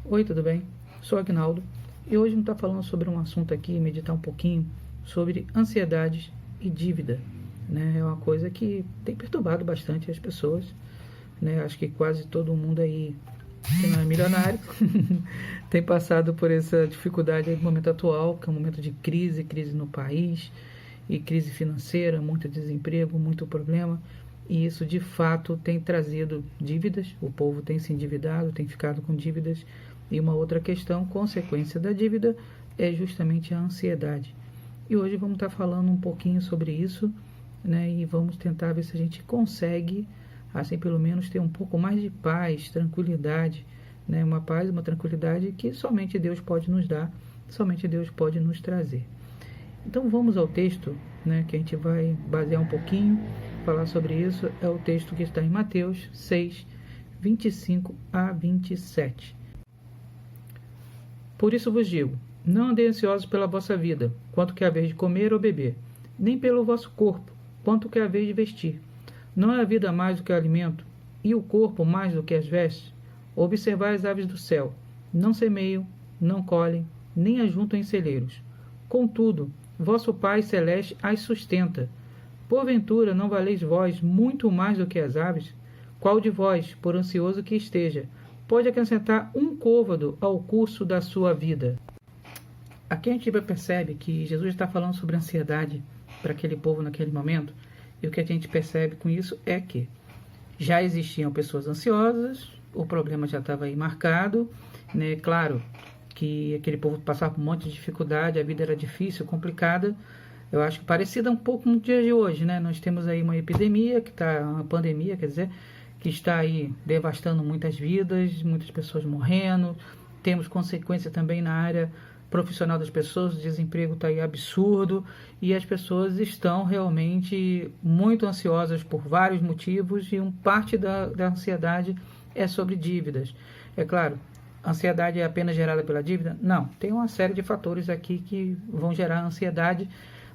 Oi, tudo bem? Sou Agnaldo e hoje vamos estar falando sobre um assunto aqui, meditar um pouquinho sobre ansiedades e dívida, né? É uma coisa que tem perturbado bastante as pessoas, né? Acho que quase todo mundo aí que não é milionário tem passado por essa dificuldade no momento atual, que é um momento de crise no país e crise financeira, muito desemprego, muito problema. E isso de fato tem trazido dívidas, o povo tem se endividado, tem ficado com dívidas. E uma outra questão, consequência da dívida, é justamente a ansiedade. E hoje vamos estar falando um pouquinho sobre isso, né? E vamos tentar ver se a gente consegue, assim pelo menos, ter um pouco mais de paz, tranquilidade, né? Uma paz, uma tranquilidade que somente Deus pode nos dar, somente Deus pode nos trazer. Então vamos ao texto, né, que a gente vai basear um pouquinho, falar sobre isso. É o texto que está em Mateus 6, 25 a 27. Por isso vos digo, não andeis ansiosos pela vossa vida, quanto que haveis de comer ou beber, nem pelo vosso corpo, quanto que haveis de vestir. Não é a vida mais do que o alimento, e o corpo mais do que as vestes? Observai as aves do céu, não semeiam, não colhem, nem ajuntam em celeiros. Contudo, vosso Pai Celeste as sustenta. Porventura não valeis vós muito mais do que as aves? Qual de vós, por ansioso que esteja, pode acrescentar um côvado ao curso da sua vida? Aqui a gente percebe que Jesus está falando sobre ansiedade para aquele povo naquele momento, e o que a gente percebe com isso é que já existiam pessoas ansiosas, o problema já estava aí marcado, né? Claro que aquele povo passava por um monte de dificuldade, a vida era difícil, complicada. Eu acho que parecida um pouco no dia de hoje, né? Nós temos aí uma epidemia, uma pandemia, quer dizer, que está aí devastando muitas vidas, muitas pessoas morrendo. Temos consequência também na área profissional das pessoas, o desemprego está aí absurdo e as pessoas estão realmente muito ansiosas por vários motivos e parte da ansiedade é sobre dívidas. É claro, a ansiedade é apenas gerada pela dívida? Não, tem uma série de fatores aqui que vão gerar ansiedade,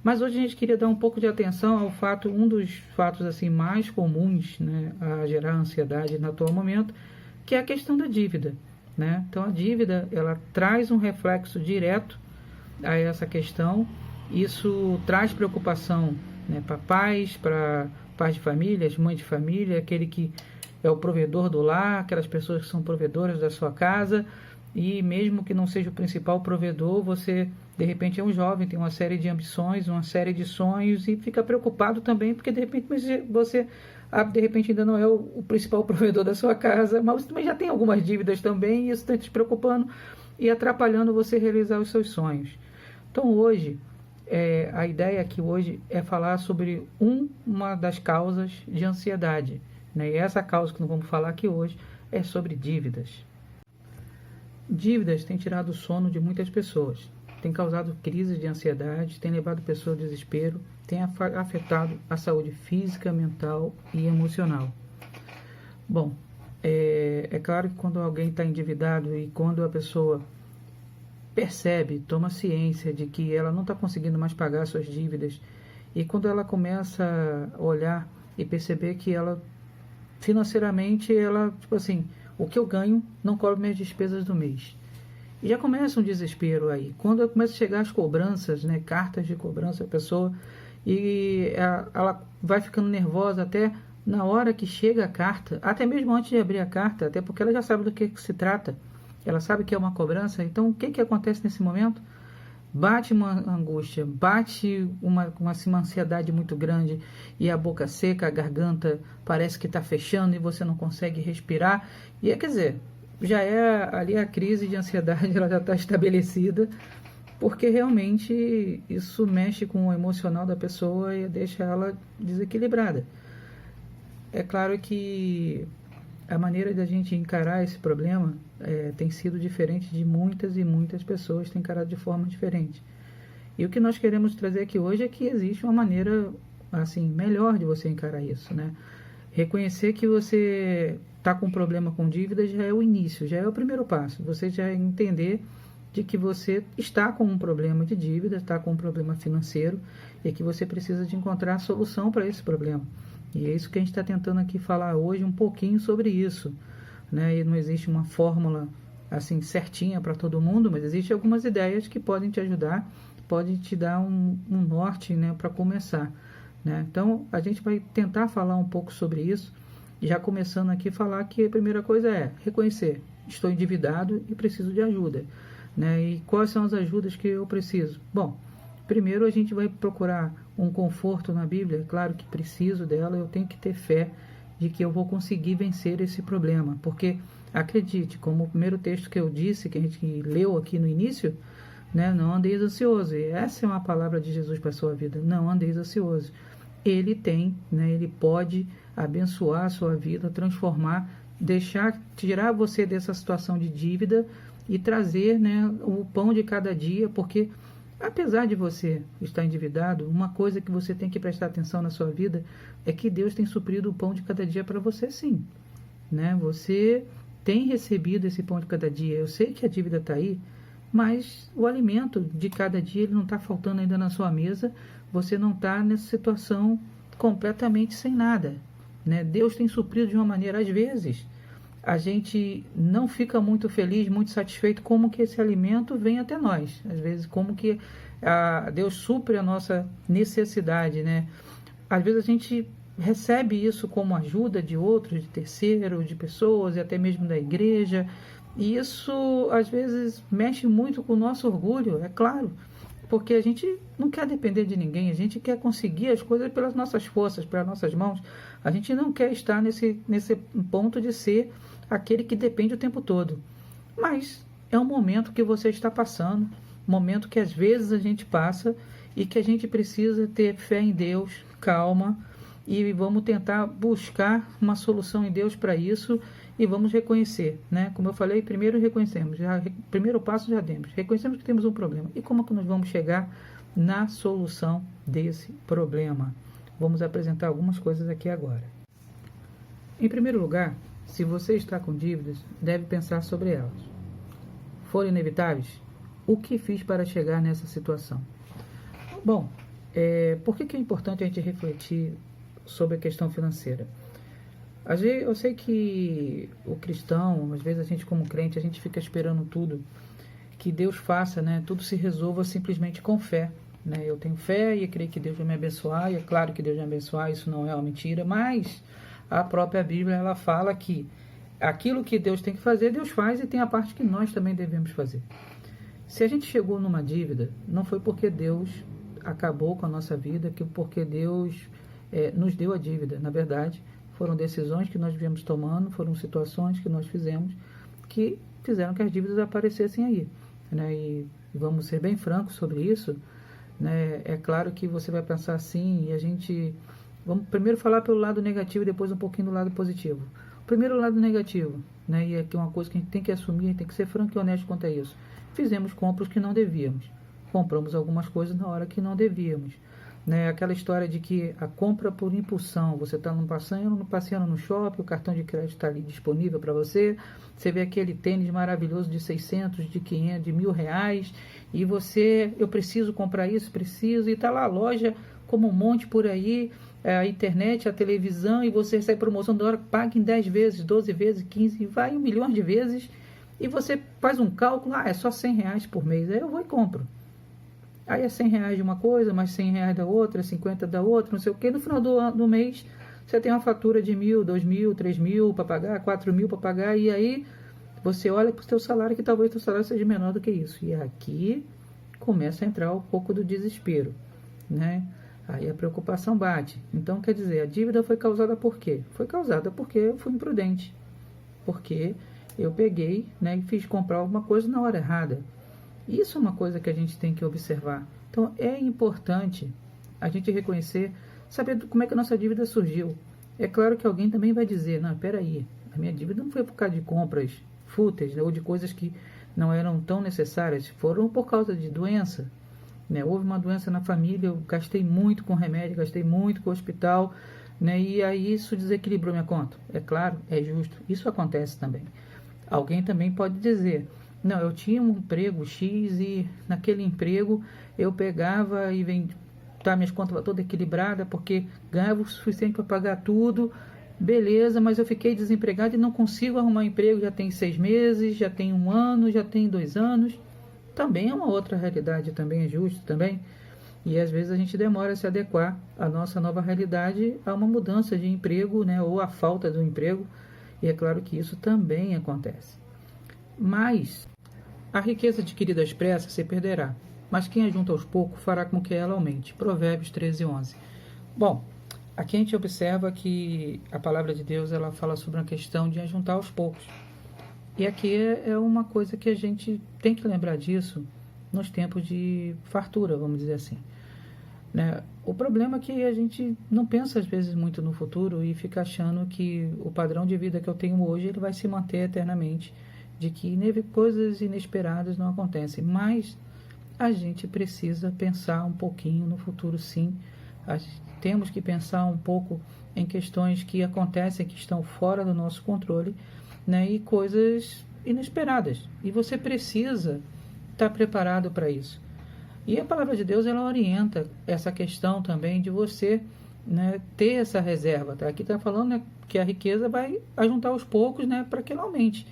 mas hoje a gente queria dar um pouco de atenção ao fato, um dos fatos assim mais comuns, né, a gerar ansiedade no atual momento, que é a questão da dívida, né? Então a dívida, ela traz um reflexo direto a essa questão. Isso traz preocupação, né, para pais de família, mães de família, aquele que é o provedor do lar, aquelas pessoas que são provedoras da sua casa, e mesmo que não seja o principal provedor, você de repente é um jovem, tem uma série de ambições, uma série de sonhos e fica preocupado também, porque de repente você de repente ainda não é o principal provedor da sua casa, mas você também já tem algumas dívidas também, e isso está te preocupando e atrapalhando você realizar os seus sonhos. Então hoje, a ideia aqui hoje é falar sobre uma das causas de ansiedade, né? E essa causa que nós vamos falar aqui hoje é sobre dívidas. Dívidas têm tirado o sono de muitas pessoas, têm causado crises de ansiedade, têm levado pessoas ao desespero, têm afetado a saúde física, mental e emocional. Bom, é claro que quando alguém está endividado e quando a pessoa percebe, toma ciência de que ela não está conseguindo mais pagar suas dívidas, e quando ela começa a olhar e perceber que ela financeiramente, ela, tipo assim, o que eu ganho não cobre minhas despesas do mês. E já começa um desespero aí. Quando começa a chegar as cobranças, né, cartas de cobrança, a pessoa, e ela vai ficando nervosa até na hora que chega a carta, até mesmo antes de abrir a carta, até porque ela já sabe do que se trata. Ela sabe que é uma cobrança. Então, o que acontece nesse momento? Bate uma angústia, bate uma ansiedade muito grande e a boca seca, a garganta parece que está fechando e você não consegue respirar. E quer dizer, já é ali a crise de ansiedade, ela já está estabelecida, porque realmente isso mexe com o emocional da pessoa e deixa ela desequilibrada. É claro que a maneira da gente encarar esse problema tem sido diferente de muitas e muitas pessoas têm encarado de forma diferente. E o que nós queremos trazer aqui hoje é que existe uma maneira assim melhor de você encarar isso, né? Reconhecer que você está com um problema com dívida já é o início, já é o primeiro passo. Você já entender de que você está com um problema de dívida, está com um problema financeiro e que você precisa de encontrar a solução para esse problema. E é isso que a gente está tentando aqui falar hoje um pouquinho sobre isso, né? E não existe uma fórmula assim certinha para todo mundo, mas existem algumas ideias que podem te ajudar, podem te dar um norte, né, para começar, né? Então a gente vai tentar falar um pouco sobre isso, já começando aqui falar que a primeira coisa é reconhecer, estou endividado e preciso de ajuda, né? E quais são as ajudas que eu preciso? Bom, primeiro a gente vai procurar um conforto na Bíblia, é claro que preciso dela, eu tenho que ter fé de que eu vou conseguir vencer esse problema, porque acredite, como o primeiro texto que eu disse, que a gente leu aqui no início, né, não andeis ansioso, e essa é uma palavra de Jesus para a sua vida, não andeis ansioso. Ele tem, né, ele pode abençoar a sua vida, transformar, tirar você dessa situação de dívida e trazer, né, o pão de cada dia, porque apesar de você estar endividado, uma coisa que você tem que prestar atenção na sua vida é que Deus tem suprido o pão de cada dia para você, sim, né? Você tem recebido esse pão de cada dia. Eu sei que a dívida está aí, mas o alimento de cada dia ele não está faltando ainda na sua mesa. Você não está nessa situação completamente sem nada, né? Deus tem suprido de uma maneira, às vezes a gente não fica muito feliz, muito satisfeito como que esse alimento vem até nós. Às vezes como que Deus supre a nossa necessidade, né? Às vezes a gente recebe isso como ajuda de outros, de terceiros, de pessoas e até mesmo da igreja. E isso às vezes mexe muito com o nosso orgulho, é claro. Porque a gente não quer depender de ninguém, a gente quer conseguir as coisas pelas nossas forças, pelas nossas mãos. A gente não quer estar nesse ponto de ser aquele que depende o tempo todo. Mas é um momento que você está passando, momento que às vezes a gente passa e que a gente precisa ter fé em Deus, calma, e vamos tentar buscar uma solução em Deus para isso e vamos reconhecer, né? Como eu falei, primeiro reconhecemos, primeiro passo já demos, reconhecemos que temos um problema. E como é que nós vamos chegar na solução desse problema? Vamos apresentar algumas coisas aqui agora. Em primeiro lugar, se você está com dívidas, deve pensar sobre elas. Foram inevitáveis? O que fiz para chegar nessa situação? Bom, por que é importante a gente refletir sobre a questão financeira? Eu sei que o cristão, às vezes a gente como crente, a gente fica esperando tudo, que Deus faça, né? Tudo se resolva simplesmente com fé, né? Eu tenho fé e creio que Deus vai me abençoar, e é claro que Deus vai me abençoar, isso não é uma mentira, mas a própria Bíblia, ela fala que aquilo que Deus tem que fazer, Deus faz, e tem a parte que nós também devemos fazer. Se a gente chegou numa dívida, não foi porque Deus acabou com a nossa vida, porque Deus nos deu a dívida. Na verdade, foram decisões que nós viemos tomando, foram situações que nós fizemos que fizeram que as dívidas aparecessem aí, né? E vamos ser bem francos sobre isso, né? É claro que você vai pensar assim, e vamos primeiro falar pelo lado negativo e depois um pouquinho do lado positivo. Primeiro, o lado negativo, né? E aqui é uma coisa que a gente tem que assumir, tem que ser franco e honesto quanto a isso. Fizemos compras que não devíamos. Compramos algumas coisas na hora que não devíamos, né? Aquela história de que a compra por impulsão, você está passeando no shopping, o cartão de crédito está ali disponível para você, você vê aquele tênis maravilhoso de 600, de 500, de R$1.000, e eu preciso comprar isso, preciso, e está lá a loja como um monte por aí, a internet, a televisão, e você recebe promoção da hora, paga em 10 vezes, 12 vezes, 15, vai 1 milhão de vezes, e você faz um cálculo, é só R$100 por mês, aí eu vou e compro. Aí é R$100 de uma coisa, mais R$100 da outra, 50 da outra, não sei o que. No final do mês, você tem uma fatura de 1.000, 2.000, 3.000 para pagar, 4.000 para pagar. E aí, você olha para o seu salário, que talvez o seu salário seja menor do que isso. E aqui, começa a entrar um pouco do desespero, né? Aí a preocupação bate. Então, quer dizer, a dívida foi causada por quê? Foi causada porque eu fui imprudente. Porque eu peguei, né, e fiz comprar alguma coisa na hora errada. Isso é uma coisa que a gente tem que observar. Então, é importante a gente reconhecer, saber como é que a nossa dívida surgiu. É claro que alguém também vai dizer, não, peraí, a minha dívida não foi por causa de compras fúteis, né, ou de coisas que não eram tão necessárias, foram por causa de doença, né? Houve uma doença na família, eu gastei muito com remédio, gastei muito com o hospital, né? E aí isso desequilibrou minha conta. É claro, é justo, isso acontece também. Alguém também pode dizer, não, eu tinha um emprego X e naquele emprego eu pegava e minhas contas todas equilibradas porque ganhava o suficiente para pagar tudo Beleza, mas eu fiquei desempregado e não consigo arrumar emprego, já tem 6 meses, já tem 1 ano, já tem 2 anos. Também é uma outra realidade, também é justo, também. E às vezes a gente demora a se adequar à nossa nova realidade, a uma mudança de emprego, né, ou a falta do emprego. E é claro que isso também acontece. Mas a riqueza adquirida às pressas se perderá, mas quem ajunta aos poucos fará com que ela aumente. Provérbios 13:11. Bom, aqui a gente observa que a palavra de Deus ela fala sobre a questão de ajuntar aos poucos. E aqui é uma coisa que a gente tem que lembrar disso nos tempos de fartura, vamos dizer assim. Né? O problema é que a gente não pensa às vezes muito no futuro e fica achando que o padrão de vida que eu tenho hoje ele vai se manter eternamente, de que coisas inesperadas não acontecem. Mas a gente precisa pensar um pouquinho no futuro, sim. Temos que pensar um pouco em questões que acontecem, que estão fora do nosso controle, né? E coisas inesperadas. E você precisa estar preparado para isso. E a palavra de Deus, ela orienta essa questão também de você, né, ter essa reserva. Tá? Aqui está falando, né, que a riqueza vai ajuntar aos poucos, né, para que ela aumente.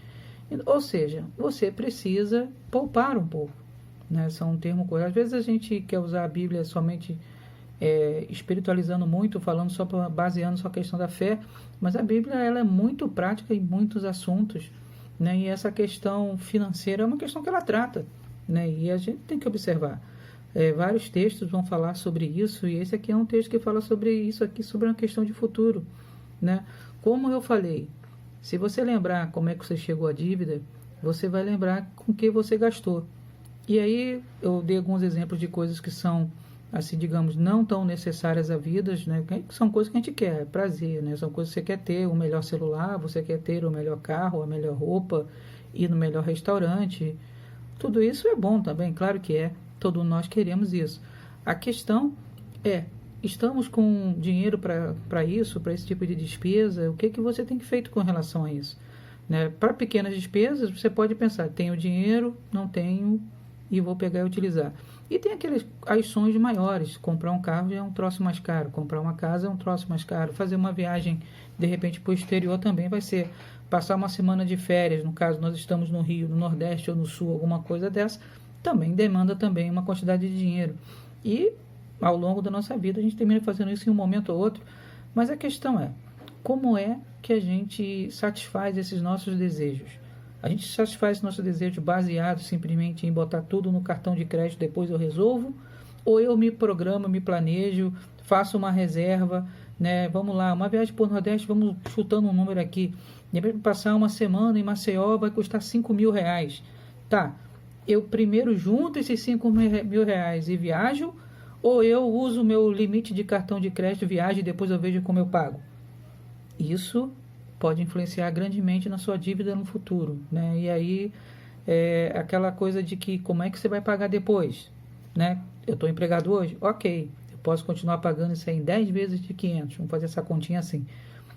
Ou seja, você precisa poupar um pouco. Né? São um termo correto. Às vezes a gente quer usar a Bíblia somente espiritualizando muito, falando só baseando só a questão da fé, mas a Bíblia ela é muito prática em muitos assuntos. Né? E essa questão financeira é uma questão que ela trata. Né? E a gente tem que observar. Vários textos vão falar sobre isso, e esse aqui é um texto que fala sobre isso aqui, sobre uma questão de futuro, né? Como eu falei, se você lembrar como é que você chegou à dívida, você vai lembrar com que você gastou. E aí eu dei alguns exemplos de coisas que são, assim, digamos, não tão necessárias à vida, né? Que são coisas que a gente quer, prazer, né? São coisas que você quer ter, o melhor celular, você quer ter o melhor carro, a melhor roupa, ir no melhor restaurante. Tudo isso é bom também, claro que é. Todos nós queremos isso. A questão é, estamos com dinheiro para isso, para esse tipo de despesa? O que você tem feito com relação a isso? Né? Para pequenas despesas, você pode pensar, tenho dinheiro, não tenho, e vou pegar e utilizar. E tem as sonhos maiores, comprar um carro já é um troço mais caro, comprar uma casa é um troço mais caro, fazer uma viagem, de repente, para o exterior também vai ser, passar uma semana de férias, no caso nós estamos no Rio, no Nordeste ou no Sul, alguma coisa dessa, também demanda também uma quantidade de dinheiro. E ao longo da nossa vida a gente termina fazendo isso em um momento ou outro. Mas a questão é, como é que a gente satisfaz esses nossos desejos? A gente satisfaz esse nosso desejo baseado simplesmente em botar tudo no cartão de crédito, depois eu resolvo? Ou eu me programo, me planejo, faço uma reserva, né? Vamos lá, uma viagem para o Nordeste, vamos chutando um número aqui. De passar uma semana em Maceió vai custar R$ 5.000. Tá, eu primeiro junto esses R$ 5.000 e viajo, ou eu uso o meu limite de cartão de crédito, viajo e depois eu vejo como eu pago? Isso pode influenciar grandemente na sua dívida no futuro, né? E aí, aquela coisa de que como é que você vai pagar depois, né? Eu estou empregado hoje? Ok, eu posso continuar pagando isso aí em 10 vezes de 500, vamos fazer essa continha assim.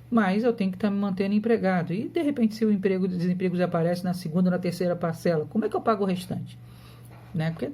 Mas eu tenho que estar me mantendo empregado. E, de repente, se o desemprego desaparece na segunda ou na terceira parcela, como é que eu pago o restante? Né? Porque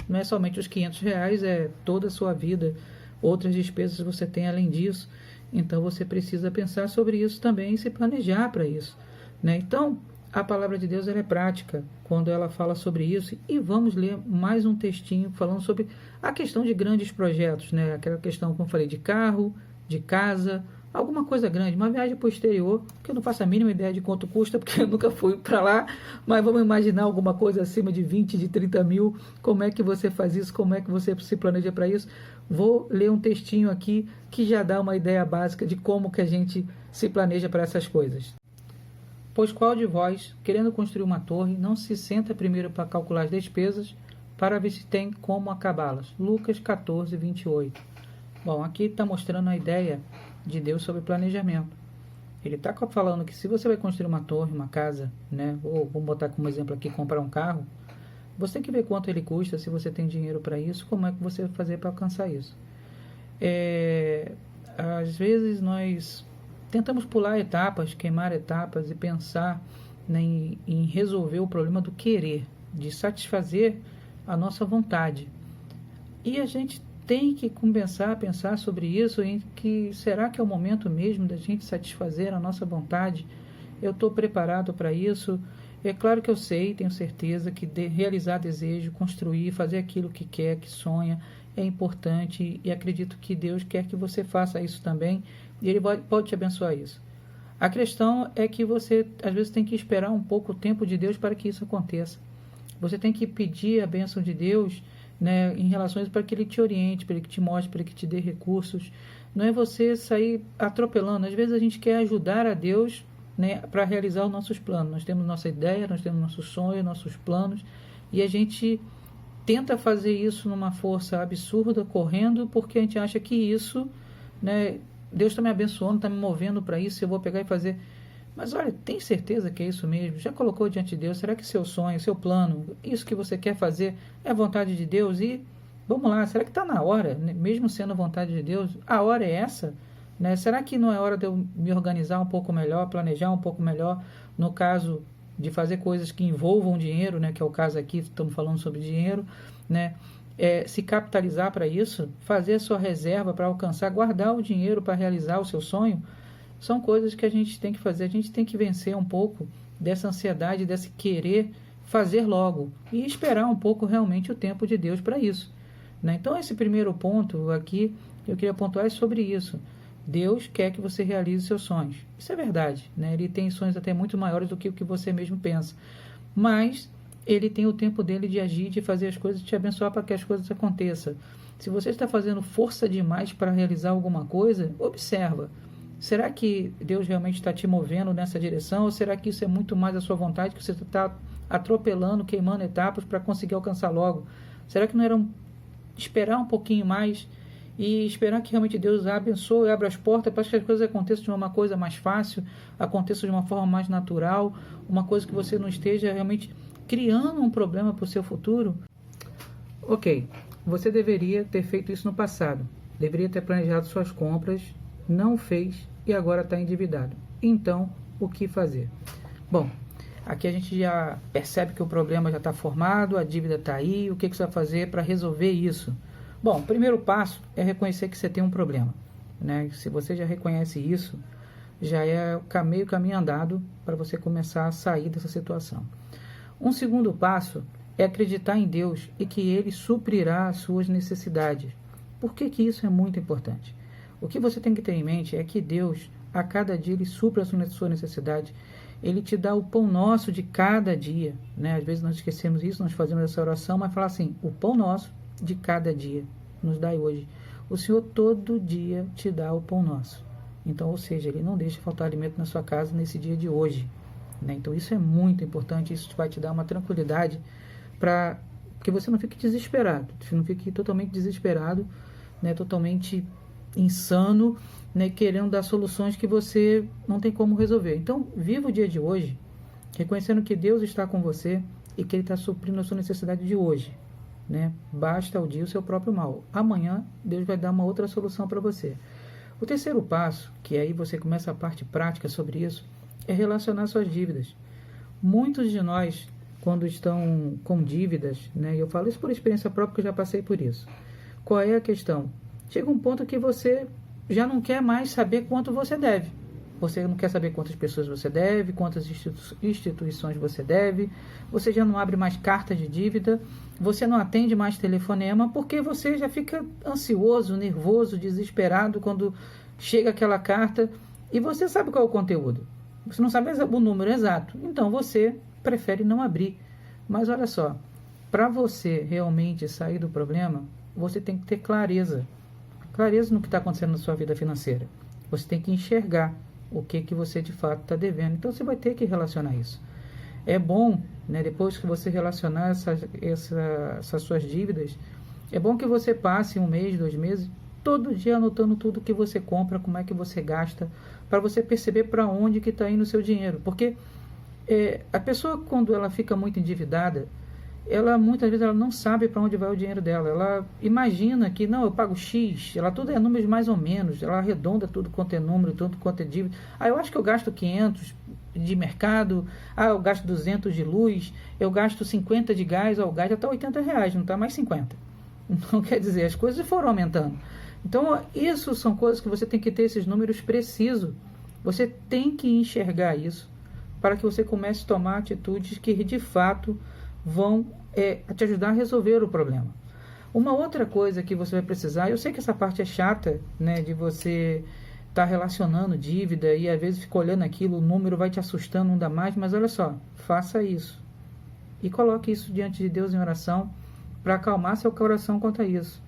não é somente os R$ 500, é toda a sua vida. Outras despesas você tem além disso. Então, você precisa pensar sobre isso também e se planejar para isso. Né? Então, a palavra de Deus ela é prática quando ela fala sobre isso. E vamos ler mais um textinho falando sobre a questão de grandes projetos. Né? Aquela questão, como eu falei, de carro, de casa, alguma coisa grande, uma viagem para o exterior, que eu não faço a mínima ideia de quanto custa, porque eu nunca fui para lá, mas vamos imaginar alguma coisa acima de 20, de 30 mil, como é que você faz isso, como é que você se planeja para isso. Vou ler um textinho aqui que já dá uma ideia básica de como que a gente se planeja para essas coisas. Pois qual de vós, querendo construir uma torre, não se senta primeiro para calcular as despesas, para ver se tem como acabá-las? Lucas 14, 28. Bom, aqui está mostrando a ideia de Deus sobre planejamento. Ele está falando que se você vai construir uma torre, uma casa, né, ou vamos botar como exemplo aqui, comprar um carro, você tem que ver quanto ele custa, se você tem dinheiro para isso, como é que você vai fazer para alcançar isso. Às vezes nós tentamos pular etapas, queimar etapas e pensar, né, em resolver o problema do querer, de satisfazer a nossa vontade. E a gente tem que começar a pensar sobre isso, em que será que é o momento mesmo da gente satisfazer a nossa vontade? Eu estou preparado para isso? É claro que eu sei, tenho certeza que realizar desejo, construir, fazer aquilo que quer, que sonha, é importante, e acredito que Deus quer que você faça isso também, e Ele pode te abençoar isso. A questão é que você, às vezes, tem que esperar um pouco o tempo de Deus para que isso aconteça. Você tem que pedir a bênção de Deus, né, em relação a isso, para que Ele te oriente, para Ele te mostre, para Ele te dê recursos. Não é você sair atropelando. Às vezes a gente quer ajudar a Deus, né, para realizar os nossos planos. Nós temos nossa ideia, nós temos nossos sonhos, nossos planos, e a gente tenta fazer isso numa força absurda, correndo, porque a gente acha que isso, né, Deus está me abençoando, está me movendo para isso, eu vou pegar e fazer. Mas olha, tem certeza que é isso mesmo? Já colocou diante de Deus? Será que seu sonho, seu plano, isso que você quer fazer é a vontade de Deus? E vamos lá, será que está na hora, né? Mesmo sendo a vontade de Deus, a hora é essa? Né? Será que não é hora de eu me organizar um pouco melhor, planejar um pouco melhor, no caso de fazer coisas que envolvam dinheiro, né? Que é o caso aqui, estamos falando sobre dinheiro, né? Se capitalizar para isso, fazer a sua reserva para alcançar, guardar o dinheiro para realizar o seu sonho, são coisas que a gente tem que fazer. A gente tem que vencer um pouco dessa ansiedade, desse querer fazer logo e esperar um pouco realmente o tempo de Deus para isso, né? Então esse primeiro ponto aqui, eu queria pontuar é sobre isso. Deus quer que você realize seus sonhos. Isso é verdade, né? Ele tem sonhos até muito maiores do que o que você mesmo pensa, mas Ele tem o tempo dele de agir, de fazer as coisas, de te abençoar para que as coisas aconteçam. Se você está fazendo força demais para realizar alguma coisa, observa. Será que Deus realmente está te movendo nessa direção? Ou será que isso é muito mais a sua vontade, que você está atropelando, queimando etapas para conseguir alcançar logo? Será que não era esperar um pouquinho mais e esperar que realmente Deus abençoe, abra as portas para que as coisas aconteçam de uma coisa mais fácil, aconteçam de uma forma mais natural, uma coisa que você não esteja realmente criando um problema para o seu futuro? Ok, você deveria ter feito isso no passado, deveria ter planejado suas compras, não fez e agora está endividado. Então, o que fazer? Bom, aqui a gente já percebe que o problema já está formado, a dívida está aí, o que você vai fazer para resolver isso? Bom, o primeiro passo é reconhecer que você tem um problema, né? Se você já reconhece isso, já é meio caminho andado para você começar a sair dessa situação. Um segundo passo é acreditar em Deus e que Ele suprirá as suas necessidades. Por que isso é muito importante? O que você tem que ter em mente é que Deus, a cada dia, Ele supra a sua necessidade. Ele te dá o pão nosso de cada dia, né? Às vezes nós esquecemos isso, nós fazemos essa oração, mas fala assim, o pão nosso de cada dia nos dai hoje. O Senhor todo dia te dá o pão nosso. Então, ou seja, Ele não deixa faltar alimento na sua casa nesse dia de hoje, né? Então isso é muito importante, isso vai te dar uma tranquilidade para que você não fique desesperado, você não fique totalmente desesperado, né? Totalmente insano, né? Querendo dar soluções que você não tem como resolver. Então, viva o dia de hoje, reconhecendo que Deus está com você e que Ele está suprindo a sua necessidade de hoje, né? Basta o dia o seu próprio mal. Amanhã, Deus vai dar uma outra solução para você. O terceiro passo, que aí você começa a parte prática sobre isso, é relacionar suas dívidas. Muitos de nós, quando estão com dívidas, né? Eu falo isso por experiência própria, porque eu já passei por isso. Qual é a questão? Chega um ponto que você já não quer mais saber quanto você deve. Você não quer saber quantas pessoas você deve, quantas instituições você deve, você já não abre mais carta de dívida, você não atende mais telefonema, porque você já fica ansioso, nervoso, desesperado quando chega aquela carta e você sabe qual é o conteúdo. Você não sabe o número exato, então você prefere não abrir. Mas olha só, para você realmente sair do problema, você tem que ter clareza no que está acontecendo na sua vida financeira. Você tem que enxergar o que você de fato está devendo. Então você vai ter que relacionar isso. É bom, né, depois que você relacionar essas suas dívidas, é bom que você passe 1 mês, 2 meses, todo dia anotando tudo que você compra, como é que você gasta, para você perceber para onde que está indo o seu dinheiro. Porque a pessoa, quando ela fica muito endividada, ela muitas vezes ela não sabe para onde vai o dinheiro dela. Ela imagina que, não, eu pago X, ela tudo é números mais ou menos, ela arredonda tudo quanto é número, tudo quanto é dívida. Eu acho que eu gasto 500 de mercado, eu gasto 200 de luz, eu gasto 50 de gás, o gás já está R$80, não está mais 50. Não quer dizer, as coisas foram aumentando. Então, isso são coisas que você tem que ter esses números precisos. Você tem que enxergar isso para que você comece a tomar atitudes que de fato vão te ajudar a resolver o problema. Uma outra coisa que você vai precisar, eu sei que essa parte é chata, né, de você estar relacionando dívida e às vezes fica olhando aquilo, o número vai te assustando, não dá mais, mas olha só, faça isso. E coloque isso diante de Deus em oração para acalmar seu coração quanto a isso.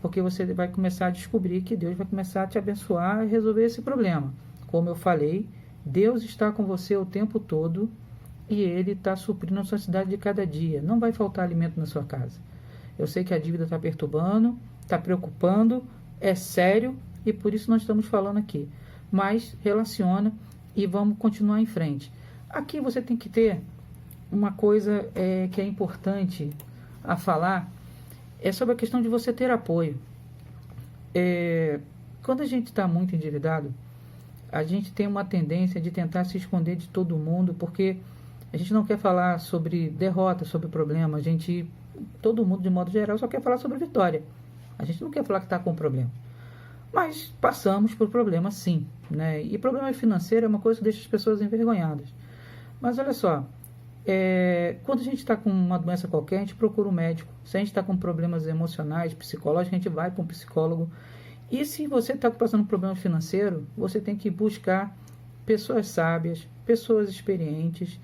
Porque você vai começar a descobrir que Deus vai começar a te abençoar e resolver esse problema. Como eu falei, Deus está com você o tempo todo e Ele está suprindo a sua necessidade de cada dia. Não vai faltar alimento na sua casa. Eu sei que a dívida está perturbando, está preocupando, é sério e por isso nós estamos falando aqui. Mas relaciona e vamos continuar em frente. Aqui você tem que ter uma coisa que é importante a falar, é sobre a questão de você ter apoio. Quando a gente está muito endividado, a gente tem uma tendência de tentar se esconder de todo mundo, porque a gente não quer falar sobre derrota, sobre problema. Todo mundo, de modo geral, só quer falar sobre vitória. A gente não quer falar que está com problema. Mas passamos por problemas, sim, né? E problema financeiro é uma coisa que deixa as pessoas envergonhadas. Mas olha só, quando a gente está com uma doença qualquer, a gente procura um médico. Se a gente está com problemas emocionais, psicológicos, a gente vai para um psicólogo. E se você está passando por problema financeiro, você tem que buscar pessoas sábias, pessoas experientes,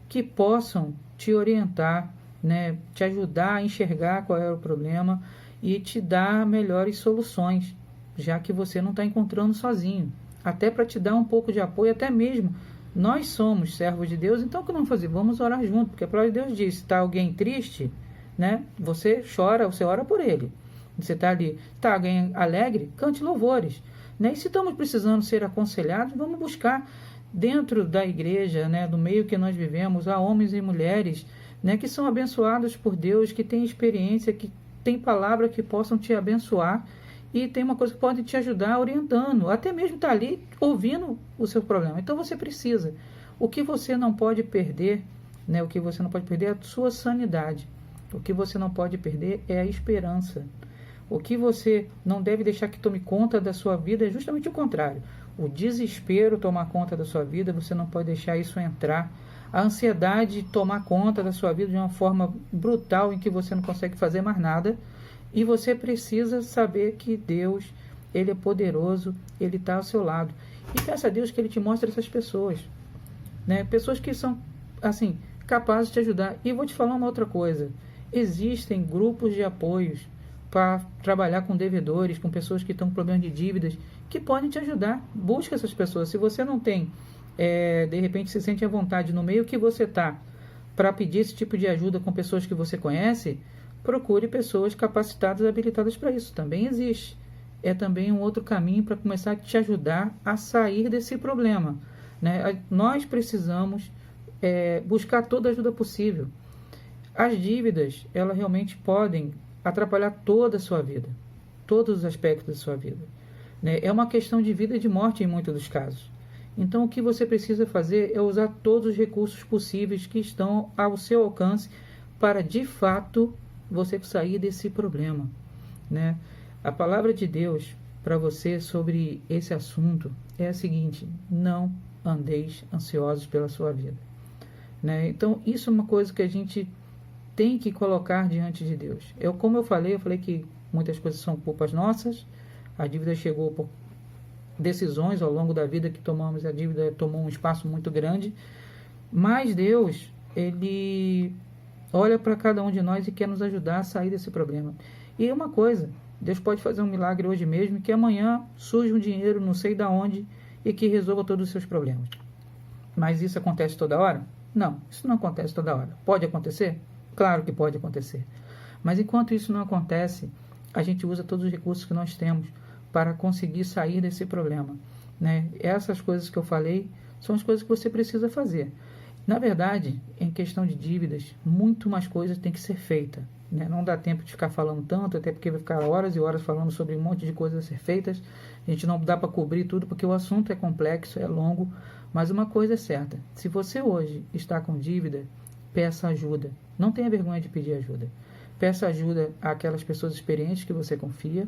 que possam te orientar, né, te ajudar a enxergar qual é o problema e te dar melhores soluções, já que você não está encontrando sozinho. Até para te dar um pouco de apoio, até mesmo. Nós somos servos de Deus, então o que vamos fazer? Vamos orar junto, porque a palavra de Deus diz, se está alguém triste, né, você chora, você ora por ele. Você está ali, está alguém alegre, cante louvores. Né? E se estamos precisando ser aconselhados, vamos buscar dentro da igreja, né, do meio que nós vivemos, há homens e mulheres, né, que são abençoados por Deus, que têm experiência, que têm palavra que possam te abençoar e tem uma coisa que pode te ajudar orientando, até mesmo estar ali ouvindo o seu problema. Então você precisa. O que você não pode perder, né, o que você não pode perder é a sua sanidade. O que você não pode perder é a esperança. O que você não deve deixar que tome conta da sua vida é justamente o contrário. O desespero tomar conta da sua vida, você não pode deixar isso entrar. A ansiedade tomar conta da sua vida de uma forma brutal em que você não consegue fazer mais nada. E você precisa saber que Deus, Ele é poderoso, Ele está ao seu lado. E peça a Deus que Ele te mostre essas pessoas. Né? Pessoas que são, assim, capazes de te ajudar. E vou te falar uma outra coisa. Existem grupos de apoios para trabalhar com devedores, com pessoas que estão com problemas de dívidas, que podem te ajudar. Busque essas pessoas. Se você não tem, de repente se sente à vontade no meio que você está, para pedir esse tipo de ajuda com pessoas que você conhece, procure pessoas capacitadas e habilitadas para isso. Também existe. É também um outro caminho para começar a te ajudar a sair desse problema. Né? Nós precisamos buscar toda a ajuda possível. As dívidas, elas realmente podem atrapalhar toda a sua vida, todos os aspectos da sua vida. Né? É uma questão de vida e de morte em muitos dos casos. Então, o que você precisa fazer é usar todos os recursos possíveis que estão ao seu alcance para, de fato, você sair desse problema. Né? A palavra de Deus para você sobre esse assunto é a seguinte: não andeis ansiosos pela sua vida. Né? Então, isso é uma coisa que a gente tem que colocar diante de Deus. Como eu falei que muitas coisas são culpas nossas, a dívida chegou por decisões ao longo da vida que tomamos, a dívida tomou um espaço muito grande, mas Deus, Ele olha para cada um de nós e quer nos ajudar a sair desse problema. E uma coisa, Deus pode fazer um milagre hoje mesmo, que amanhã surge um dinheiro não sei de onde e que resolva todos os seus problemas. Mas isso acontece toda hora? Não, isso não acontece toda hora. Pode acontecer? Claro que pode acontecer. Mas enquanto isso não acontece, a gente usa todos os recursos que nós temos para conseguir sair desse problema. Né? Essas coisas que eu falei são as coisas que você precisa fazer. Na verdade, em questão de dívidas, muito mais coisas tem que ser feita. Né? Não dá tempo de ficar falando tanto, até porque vai ficar horas e horas falando sobre um monte de coisas a ser feitas. A gente não dá para cobrir tudo, porque o assunto é complexo, é longo. Mas uma coisa é certa: se você hoje está com dívida, peça ajuda. Não tenha vergonha de pedir ajuda. Peça ajuda àquelas pessoas experientes que você confia.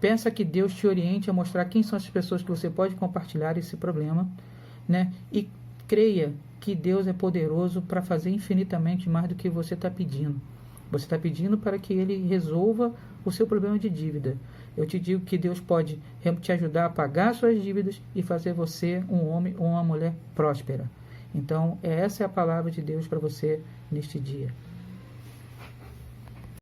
Peça que Deus te oriente a mostrar quem são as pessoas que você pode compartilhar esse problema, né? E creia que Deus é poderoso para fazer infinitamente mais do que você está pedindo. Você está pedindo para que Ele resolva o seu problema de dívida. Eu te digo que Deus pode te ajudar a pagar suas dívidas e fazer você um homem ou uma mulher próspera. Então, essa é a palavra de Deus para você neste dia.